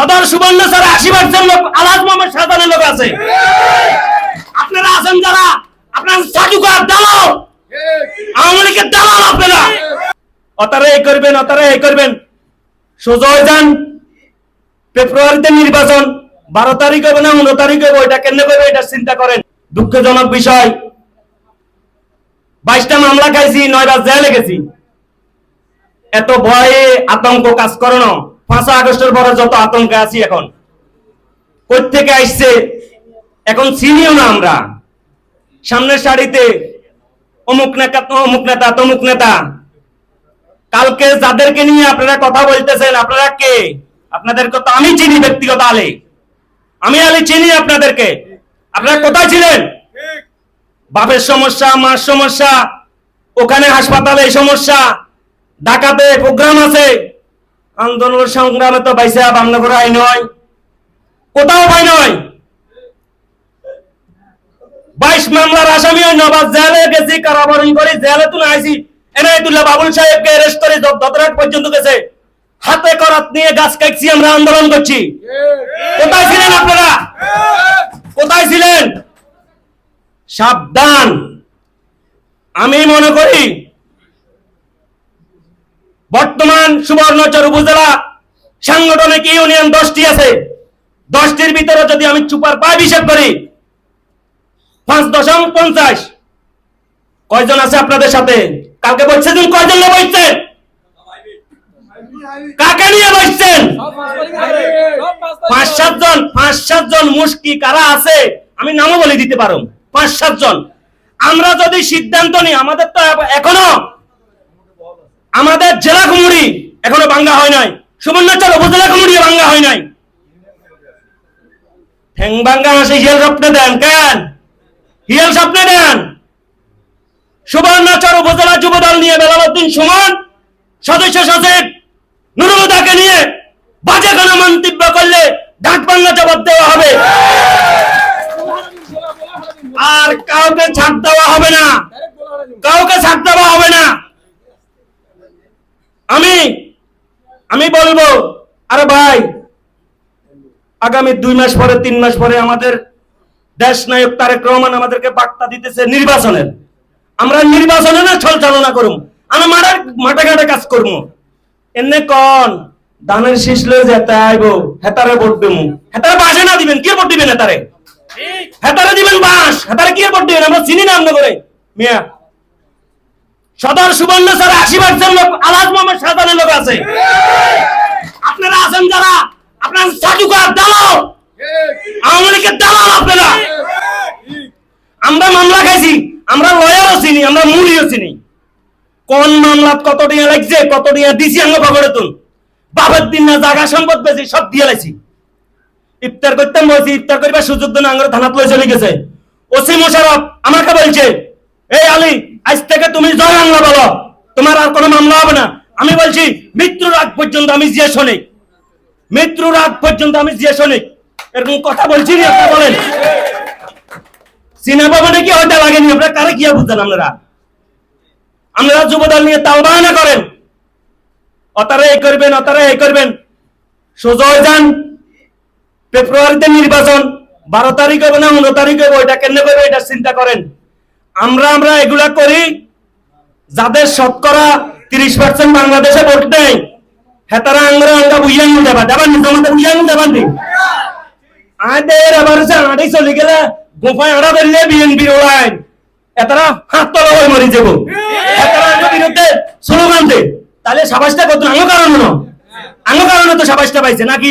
সদর সুবর্ণ স্যার 80% লোক আলহাজ মোহাম্মদ শাহজাহানের লোক আছে। আপনারা আছেন যারা আপনার সাজুকার দালাল, আওয়ামী লীগের দালাল আপনারা। অতারে এই করবেন সোজা হয়ে যান। ফেব্রুয়ারিতে নির্বাচন, 12 তারিখ হবে না 19 তারিখ হবে, ওইটা কেন করবে এটা চিন্তা করেন। দুঃখজনক বিষয়, 22টা মামলা খাইছি, 9 বার জেলে গেছি। এত ভয়ে আতঙ্ক কাজ করে না। 5 আগস্টের পরে যত আতঙ্কে আছি এখন, কই থেকে আসছে এখন চিনিও না আমরা। সামনের সারিতে অমুক নেতা তমুক নেতা। কালকে যাদেরকে নিয়ে আপনারা কথা বলতেছেন, আপনারা কে? আপনাদেরকে তো আমি চিনি ব্যক্তিগত আলে, আমি আলে চিনি আপনাদেরকে। আপনারা কোথায় ছিলেন? বাপের সমস্যা, মার সমস্যা, ওখানে হাসপাতালে সমস্যা, ঢাকাতে প্রোগ্রাম আছে, আন্দোলন সংগ্রামে তো বাইসা বাংলা করে আই নয়, কোথাও পাই নয়। 22 মামলার আসামি ওই নবাব জেলে গেছি, কারাবরণ করে জেলে তুলে আইছি। এনায়েতুল্লাহ বাবুল সাহেবকে অ্যারেস্ট করে যতরাত পর্যন্ত গেছে, হাতে করাত নিয়ে গাছ কাটছি, আমরা আন্দোলন করছি। কোথায় ছিলেন আপনারা? কোথায় ছিলেন? সাবধান। আমি মনে করি বর্তমান সুবর্ণচর উপজেলা সাংগঠনিক ইউনিয়ন 10টি আছে। 10টির ভিতরে যদি আমি চুপার পায় হিসাব করি 5.50 কয়জন আছে আপনাদের সাথে? কালকে বলছেন কয়জন লোক বসছেন? কাকে নিয়ে বসছেন? 5-7 জন মুশকি কারা আছে আমি নামও বলে দিতে পারো। 5-7 জন। আমরা যদি সিদ্ধান্ত নিই, আমাদের তো এখনো আমাদের জেলা কুমুরি এখনো ভাঙ্গা হয় নাই, সুবর্ণচর উপজেলা কুমুরি ভাঙ্গা হয় নাই। ঠ্যাং ভাঙ্গা আসে হিয়াল স্বপ্নে দেন কেন? হিয়াল স্বপ্নে দেন। সুবর্ণচর উপজেলা যুবদল নিয়ে বেলালউদ্দিন সুমন সদস্য সচিব নুরুলহুদাকে নিয়ে বাজে কোনো মন্তব্য করলে ঢাক ভাঙ্গা জবাব দেওয়া হবে, আর কাউকে ছাড় দেওয়া হবে না, কাউকে ছাড় দেওয়া হবে না। আমি বলবো, আরে ভাই, আগামী 2 মাস পরে 3 মাস পরে আমাদের দেশ নায়ক তারেক রহমান আমাদেরকে বার্তা দিতেছে নির্বাচনের। আমরা নির্বাচনে না ছল চালনা করুম, আমরা মাঠে ঘাটে কাজ করবো। এনে কন ধানের শীষ লয়ে যেতে আইবো, হেতারে ভোট দেবো। হেতারে বাসে না দিবেন, কে ভোট দিবেন? হেতারে হেতারে দিবেন বাস, হেতারে কি ভোট দিবেন? আমরা চিনি না আমরা করে মিয়া। সদর সুবর্ণ স্যার 80% লোক আলহাজ মোহাম্মদ শাহজাহানের লোক আছে। আপনারা আছেন যারা আপনার সাজুকার দালাল, আওয়ামী লীগের দালাল আপনারা। আমরা মামলা খাইছি, আমরা লয়ারও চিনি, আমরা মুড়িও চিনি। কোন মামলা কত টাকা লাগছে, কত টাকা দিছি আমরা পকেটে তুল। বাবার দিন না জায়গা সম্পদ বেশি সব দিয়ে লাইছি। ইফতার করতাম বলছি, ইফতার করবার সুযোগ দেন আঙ্গুর থানাত লয়ে চলে গেছে। ওসি মোশাররফ আমাকে বলছে, এই আলী আজ থেকে তুমি জয় বাংলা বলো, তোমার আর কোনো মামলা হবে না। আমি বলছি মৃত্যুর আগ পর্যন্ত আমি জিয়া শোনিক, মৃত্যুর আগ পর্যন্ত আমি জিয়া শোনিক। এরকম কথা বলছি না, আপনারা বলেন সিনেমা মানে কি হতে লাগেনি? আপনারা কারে কি বুঝছেন? আপনারা যুবদল নিয়ে তালবাহানা করেন, অতারে এই করবেন সোজা হয়ে যান। ফেব্রুয়ারিতে নির্বাচন, 12 তারিখ হবে না 19 তারিখ হবে, ওইটা কেন করবে এটা চিন্তা করেন। আমরা এগুলা করি যাদের শতকরা 30% বাংলাদেশে ভোট দেয়, হেতারা আঙ্গা বুঝিয়ান দেবা দেবান তোমাদের বুঝিয়ান দেবান দি আদের আবার আড়াই চলে গেলে গোফায় আড়া ধরলে বিএনপি ওড়ায়, এতারা হাত তলা হয়ে মরে যাব। এতারা আঙ্গা বিরুদ্ধে স্লোগান দে, তাহলে সাবাসটা কত আঙ্গ কারণ তো সাবাসটা পাইছে নাকি?